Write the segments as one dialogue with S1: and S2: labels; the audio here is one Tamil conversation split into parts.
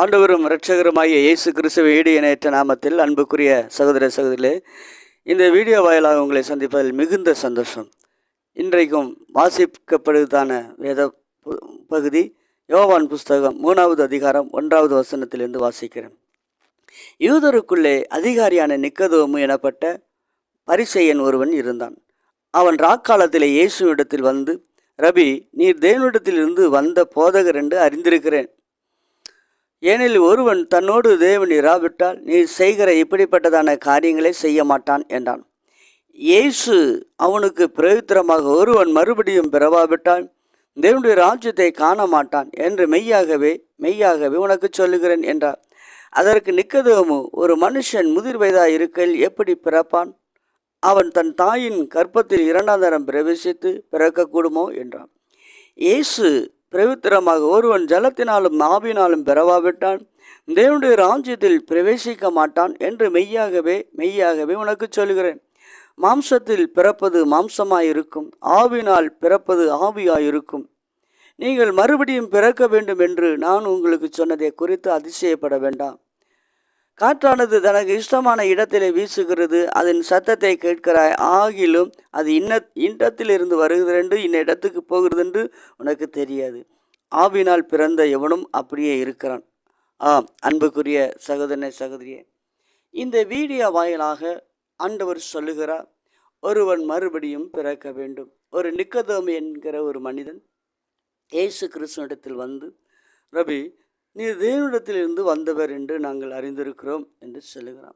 S1: ஆண்டவரும் இரட்சகருமாகிய இயேசு கிறிஸ்துவின் ஈடு இணையற்ற நாமத்தில் அன்புக்குரிய சகோதர சகோதரிகளே, இந்த வீடியோ வாயிலாக உங்களை சந்திப்பதில் மிகுந்த சந்தோஷம். இன்றைக்கும் வாசிக்கப்படுவதான வேத பகுதி யோவான் புஸ்தகம் 3வது அதிகாரம் 1வது வசனத்திலிருந்து வாசிக்கிறேன். யூதருக்குள்ளே அதிகாரியான நிக்கதோமு எனப்பட்ட பரிசேயன் ஒருவன் இருந்தான். அவன் ராக்காலத்திலே இயேசுவிடத்தில் வந்து, ரபி, நீர் தேவனிடத்திலிருந்து வந்த போதகர் என்று அறிந்திருக்கிறேன். ஏனெனில் ஒருவன் தன்னோடு தேவன் இராவிட்டால் நீ செய்கிற இப்படிப்பட்டதான காரியங்களை செய்ய மாட்டான் என்றான். இயேசு அவனுக்கு பிரயுத்தரமாக, ஒருவன் மறுபடியும் பிறவாவிட்டால் தேவனுடைய ராஜ்யத்தை காண மாட்டான் என்று மெய்யாகவே உனக்கு சொல்லுகிறேன் என்றார். அதற்கு நிக்கதேமு, ஒரு மனுஷன் முதிர் வயதாய் இருக்கையில் எப்படி பிறப்பான்? அவன் தன் தாயின் கர்ப்பத்தில் 2ஆம் தரம் பிரவேசித்து பிறக்கக்கூடுமோ என்றான். இயேசு பிரவித்திரமாக, ஒருவன் ஜலத்தினாலும் ஆவியினாலும் பிறவாவிட்டான் தேவனுடைய ராஜ்யத்தில் பிரவேசிக்க மாட்டான் என்று மெய்யாகவே உனக்கு சொல்கிறேன். மாம்சத்தில் பிறப்பது மாம்சமாயிருக்கும், ஆவியினால் பிறப்பது ஆவியாயிருக்கும். நீங்கள் மறுபடியும் பிறக்க வேண்டும் என்று நான் உங்களுக்கு சொன்னதை குறித்து அதிசயப்பட வேண்டாம். காற்றானது தனக்கு இஷ்டமான இடத்திலே வீசுகிறது, அதன் சத்தத்தை கேட்கிறாய், ஆகிலும் அது இன்னத்திலிருந்து வருகிறதென்று இன்ன இடத்துக்கு போகிறதென்று உனக்கு தெரியாது. ஆவினால் பிறந்த எவனும் அப்படியே இருக்கிறான். அன்புக்குரிய சகோதரனே சகோதரியே, இந்த வீடியோ வாயிலாக ஆண்டவர் சொல்லுகிறார், ஒருவன் மறுபடியும் பிறக்க வேண்டும். ஒரு நிக்கதோமு என்கிற ஒரு மனிதன் இயேசு கிறிஸ்துவிடத்தில் வந்து, ரபி, நீர் தேவனிடத்திலிருந்து வந்தவர் என்று நாங்கள் அறிந்திருக்கிறோம் என்று சொல்லுகிறான்.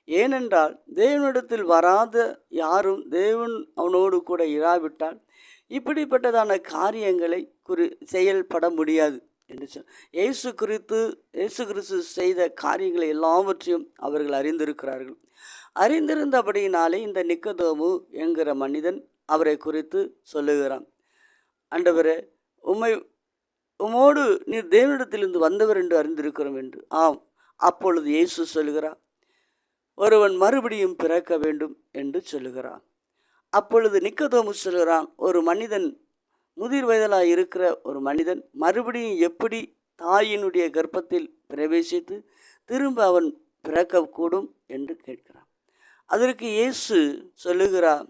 S1: ஏனென்றால் தேவனிடத்தில் வராத யாரும் தேவன் அவனோடு கூட இராவிட்டால் இப்படிப்பட்டதான காரியங்களை செயல்பட முடியாது என்று இயேசு கிறிஸ்து செய்த காரியங்களை எல்லாவற்றையும் அவர்கள் அறிந்திருக்கிறார்கள். அறிந்திருந்தபடியினாலே இந்த நிக்கதோமு என்கிற மனிதன் அவரை குறித்து சொல்லுகிறான், ஆண்டவரே, உம்மோடு நீர் தேவனிடத்திலிருந்து வந்தவர் என்று அறிந்திருக்கிறோம் என்று. அப்பொழுது இயேசு சொல்லுகிறார், ஒருவன் மறுபடியும் பிறக்க வேண்டும் என்று சொல்லுகிறான். அப்பொழுது நிக்கதோமு சொல்கிறான், ஒரு மனிதன் முதிர் வயதலாக இருக்கிற ஒரு மனிதன் மறுபடியும் எப்படி தாயினுடைய கர்ப்பத்தில் பிரவேசித்து திரும்ப அவன் பிறக்கக்கூடும் என்று கேட்கிறான். அதற்கு இயேசு சொல்லுகிறார்,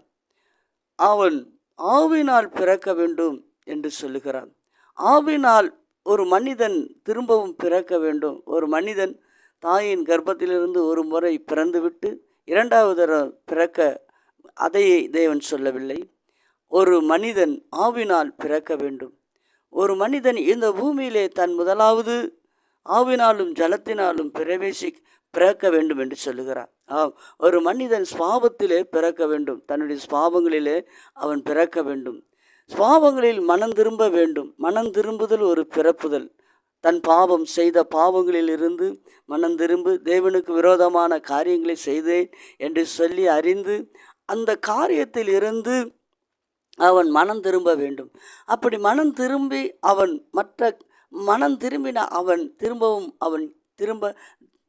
S1: அவன் ஆவியினால் பிறக்க வேண்டும் என்று சொல்லுகிறான். ஆவினால் ஒரு மனிதன் திரும்பவும் பிறக்க வேண்டும். ஒரு மனிதன் தாயின் கர்ப்பத்திலிருந்து ஒரு முறை பிறந்துவிட்டு 2வது தரம் பிறக்க அதை தேவன் சொல்லவில்லை. ஒரு மனிதன் ஆவினால் பிறக்க வேண்டும். ஒரு மனிதன் இந்த பூமியிலே தன் முதலாவது ஆவினாலும் ஜலத்தினாலும் பிறக்க வேண்டும் என்று சொல்லுகிறார். ஒரு மனிதன் ஸ்வாபத்திலே பிறக்க வேண்டும். தன்னுடைய ஸ்வாபங்களிலே அவன் பிறக்க வேண்டும். ஸ்வாபங்களில் மனம் திரும்ப வேண்டும். மனம் திரும்புதல் ஒரு பிறப்புதல். தன் செய்த பாவங்களில் இருந்து மனம் திரும்பு, தேவனுக்கு விரோதமான காரியங்களை செய்தேன் என்று சொல்லி அறிந்து அந்த காரியத்தில் இருந்து அவன் மனம் திரும்ப வேண்டும். அப்படி மனம் திரும்பி மனம் திரும்பின அவன் திரும்ப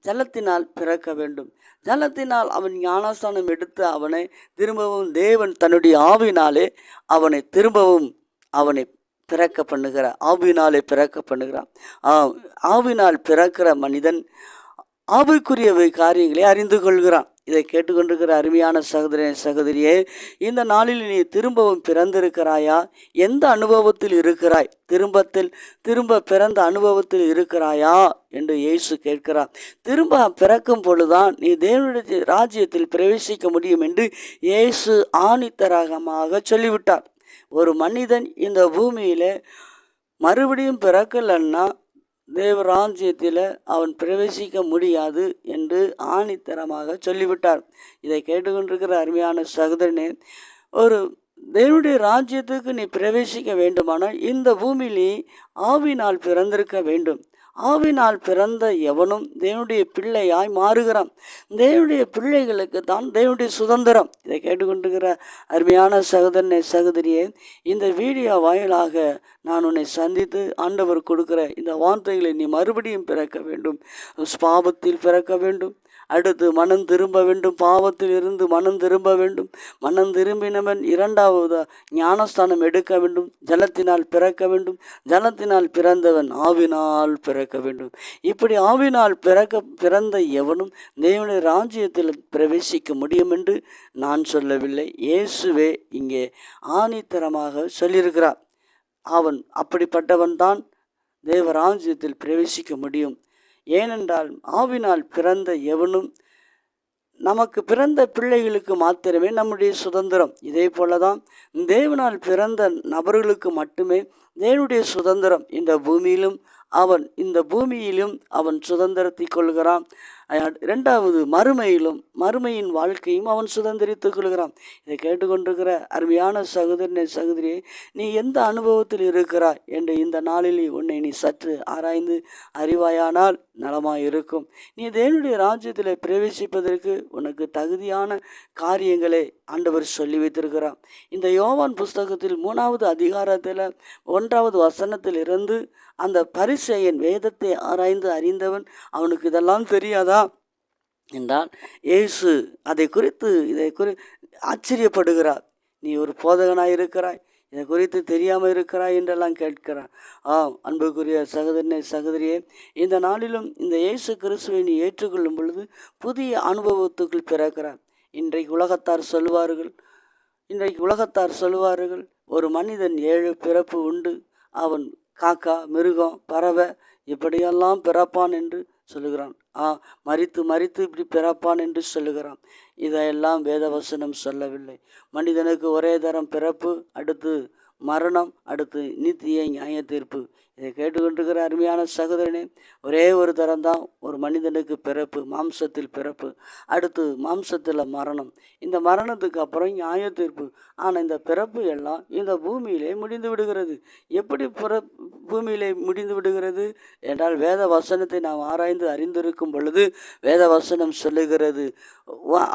S1: ஜலத்தினால் பிறக்க வேண்டும். ஜலத்தினால் அவன் ஞானஸ்தானம் எடுத்து அவனை திரும்பவும் தேவன் தன்னுடைய ஆவினாலே அவனை பிறக்க பண்ணுகிறார். ஆவினாலே பிறக்க பண்ணுகிறான். ஆவினால் பிறக்கிற மனிதன் ஆவிக்குரிய காரியங்களை அறிந்து கொள்கிறான். இதை கேட்டுக்கொண்டிருக்கிற அருமையான சகோதரனே சகோதரியே, இந்த நாளில் நீ திரும்பவும் பிறந்திருக்கிறாயா? எந்த அனுபவத்தில் இருக்கிறாய்? திரும்ப பிறந்த அனுபவத்தில் இருக்கிறாயா என்று இயேசு கேட்கிறார். திரும்ப பிறக்கும் பொழுதுதான் நீ தேவனுடைய ராஜ்யத்தில் பிரவேசிக்க முடியும் என்று இயேசு ஆணித்தரகமாக சொல்லிவிட்டார். ஒரு மனிதன் இந்த பூமியில் மறுபடியும் பிறக்கலன்னா தேவராஜ்யத்தில் அவன் பிரவேசிக்க முடியாது என்று ஆணித்தரமாக சொல்லிவிட்டார். இதை கேட்டுக்கொண்டிருக்கிற அருமையான சகோதரனே, ஒரு தேவனுடைய ராஜ்யத்துக்கு நீ பிரவேசிக்க வேண்டுமானால் இந்த பூமியிலே ஆவினால் பிறந்திருக்க வேண்டும். ஆவினால் பிறந்த எவனும் தேவனுடைய பிள்ளையாய் மாறுகிறான். தேவனுடைய பிள்ளைகளுக்கு தான் தேவனுடைய சுதந்திரம். இதை கேட்டுக்கொண்டிருக்கிற அருமையான சகோதரனே சகோதரியே, இந்த வீடியோ வாயிலாக நான் உன்னை சந்தித்து ஆண்டவர் கொடுக்கிற இந்த வார்த்தைகளை நீ மறுபடியும் பிறக்க வேண்டும். பாவத்தில் பிறக்க வேண்டும், அடுத்து மனம் திரும்ப வேண்டும், பாவத்தில் இருந்து மனம் திரும்ப வேண்டும். மனம் திரும்பினவன் இரண்டாவது ஞானஸ்தானம் எடுக்க வேண்டும், ஜலத்தினால் பிறக்க வேண்டும். ஜலத்தினால் பிறந்தவன் ஆவினால் பிறக்க வேண்டும். இப்படி ஆவினால் பிறந்த எவனும் தேவனுடைய ராஜ்யத்தில் பிரவேசிக்க முடியும் என்று நான் சொல்லவில்லை, இயேசுவே இங்கே ஆணித்தரமாக சொல்லியிருக்கிறார். அவன் அப்படிப்பட்டவன்தான் தேவராஜ்யத்தில் பிரவேசிக்க முடியும். ஏனென்றால் ஆவினால் பிறந்த எவனும், நமக்கு பிறந்த பிள்ளைகளுக்கு மாத்திரமே நம்முடைய சுதந்திரம். இதே போலதான் தேவனால் பிறந்த நபர்களுக்கு மட்டுமே தேவனுடைய சுதந்திரம். இந்த பூமியிலும் அவன் சுதந்திரத்தை கொள்கிறான். இரண்டாவது மறுமையின் வாழ்க்கையும் அவன் சுதந்திரித்துக் கொள்கிறான். இதை கேட்டுக்கொண்டிருக்கிற அருமையான சகோதரியே, நீ எந்த அனுபவத்தில் இருக்கிறாய் என்று இந்த நாளில் உன்னை நீ சற்று ஆராய்ந்து அறிவாயானால் நலமாய் இருக்கும். நீ தேவனுடைய ராஜ்யத்தில் பிரவேசிப்பதற்கு உனக்கு தகுதியான காரியங்களை ஆண்டவர் சொல்லி வைத்திருக்கிறார். இந்த யோவான் புஸ்தகத்தில் 3வது அதிகாரத்தில் 1வது வசனத்தில் இருந்து அந்த பரிசேயன் வேதத்தை ஆராய்ந்து அறிந்தவன், அவனுக்கு இதெல்லாம் தெரியாதா என்றால் இயேசு இதை குறித்து ஆச்சரியப்படுகிறார். நீ ஒரு போதகனாய் இருக்கிறாய், இதை குறித்து தெரியாமல் இருக்கிறாய் என்றெல்லாம் கேட்கிறார். அன்புக்குரிய சகோதரியே, இந்த நாளிலும் இந்த இயேசு கிறிஸ்துவை நீ ஏற்றுக்கொள்ளும் பொழுது புதிய அனுபவத்துக்குள் பிறக்கிறார். இன்றைக்கு உலகத்தார் சொல்லுவார்கள், ஒரு மனிதன் 7 பிறப்பு உண்டு, அவன் காக்கா, மிருகம், பறவை இப்படியெல்லாம் பிறப்பான் என்று சொல்லுகிறான். மரித்து இப்படி பிறப்பான் என்று சொல்லுகிறான். இதையெல்லாம் வேதவசனம் சொல்லவில்லை. மனிதனுக்கு ஒரே தரம் பிறப்பு, அடுத்து மரணம், அடுத்து நித்திய நியாய தீர்ப்பு. இதை கேட்டுக்கொண்டிருக்கிற அருமையான சகோதரனே, ஒரே ஒரு தரம்தான் ஒரு மனிதனுக்கு பிறப்பு, மாம்சத்தில் பிறப்பு, அடுத்து மாம்சத்தில் மரணம். இந்த மரணத்துக்கு அப்புறம் நியாய தீர்ப்பு. ஆனால் இந்த பிறப்பு எல்லாம் இந்த பூமியிலே முடிந்து விடுகிறது. எப்படி பூமியிலே முடிந்து விடுகிறது என்றால், வேத வசனத்தை நாம் ஆராய்ந்து அறிந்திருக்கும் பொழுது வேத வசனம் சொல்லுகிறது,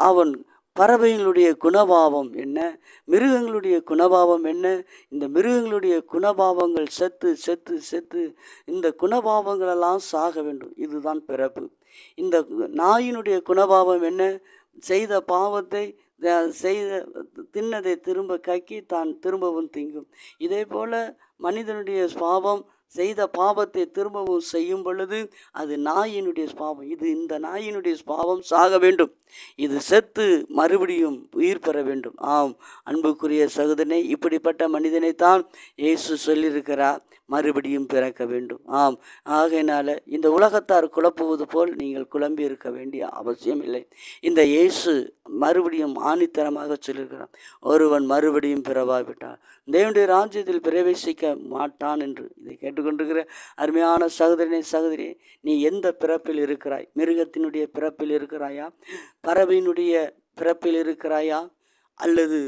S1: அவன் பறவைகளுடைய குணபாவம் என்ன, மிருகங்களுடைய குணபாவம் என்ன, இந்த மிருகங்களுடைய குணபாவங்கள் செத்து இந்த குணபாவங்களெல்லாம் சாக வேண்டும். இதுதான் பிறப்பு. இந்த நாயினுடைய குணபாவம் என்ன, செய்த பாவத்தை தின்னதை திரும்ப கக்கி தான் திரும்பவும் திங்கும். இதே போல மனிதனுடைய பாவம், செய்த பாவத்தை திரும்பவும் செய்யும் பொழுது அது நாயினுடைய பாவம். இந்த நாயினுடைய பாவம் சாக வேண்டும், இது செத்து மறுபடியும் உயிர் பெற வேண்டும். அன்புக்குரிய சகோதரனே, இப்படிப்பட்ட மனிதனைத்தான் இயேசு சொல்லியிருக்கிறார், மறுபடியும் பிறக்க வேண்டும். ஆகையினால இந்த உலகத்தார் குழப்புவது போல் நீங்கள் குழம்பி இருக்க வேண்டிய அவசியம் இல்லை. இந்த இயேசு மறுபடியும் ஆணித்தரமாக சொல்லியிருக்கிறார், ஒருவன் மறுபடியும் பிறவாவிட்டால் தேவனுடைய ராஜ்யத்தில் பிரவேசிக்க மாட்டான் என்று. இதை கேட்டுக்கொண்டிருக்கிற அருமையான சகோதரியே, நீ எந்த பிறப்பில் இருக்கிறாய்? மிருகத்தினுடைய பிறப்பில் இருக்கிறாயா, பறவையினுடைய பிறப்பில் இருக்கிறாயா, அல்லது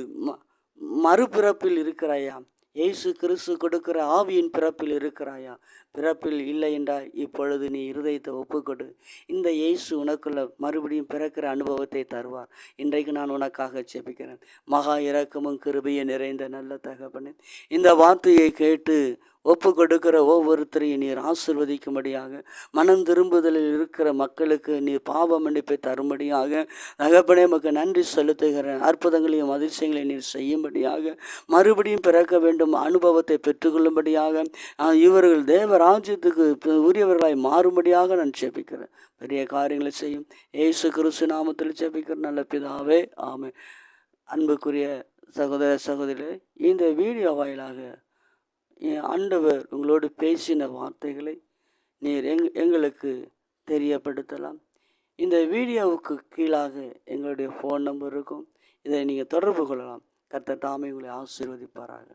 S1: மறுபிறப்பில் இருக்கிறாயா, இயேசு கிறிஸ்து கொடுக்கிற ஆவியின் பிறப்பில் இருக்கிறாயா? பிறப்பில் இல்லை என்றால் இப்பொழுது நீ இருதயத்தை ஒப்புக்கொடு. இந்த இயேசு உனக்குள்ள மறுபடியும் பிறக்கிற அனுபவத்தை தருவார். இன்றைக்கு நான் உனக்காக ஜெபிக்கிறேன். மகா இரக்கமும் கிருபையும் நிறைந்த நல்ல தகப்பனே, இந்த வார்த்தையை கேட்டு ஒப்பு கொடுக்கிற ஒவ்வொருத்தரையும் நீர் ஆசீர்வதிக்கும்படியாக, மனம் திரும்புதலில் இருக்கிற மக்களுக்கு நீர் பாவ மன்னிப்பை தரும்படியாக தகப்பனே உமக்கு நன்றி செலுத்துகிறேன். அற்புதங்களையும் அதிசயங்களையும் நீர் செய்யும்படியாக, மறுபடியும் பிறக்க வேண்டும் அனுபவத்தை பெற்றுக்கொள்ளும்படியாக, இவர்கள் தேவ ராஜ்யத்துக்கு உரியவர்களாய் மாறும்படியாக நான் ஜெபிக்கிறேன். பெரிய காரியங்களை செய்யும் இயேசு கிறிஸ்து நாமத்தில் ஜெபிக்கிறேன் நல்ல பிதாவே, ஆமென். அன்புக்குரிய சகோதரிகளே, இந்த வீடியோ வாயிலாக ஆண்டவர் உங்களோடு பேசின வார்த்தைகளை நீர் எங்களுக்கு தெரியப்படுத்தலாம். இந்த வீடியோவுக்கு கீழாக எங்களுடைய ஃபோன் நம்பர் இருக்கும், இதை நீங்கள் தொடர்பு கொள்ளலாம். கர்த்தர் தாமே உங்களை ஆசீர்வதிப்பாராக.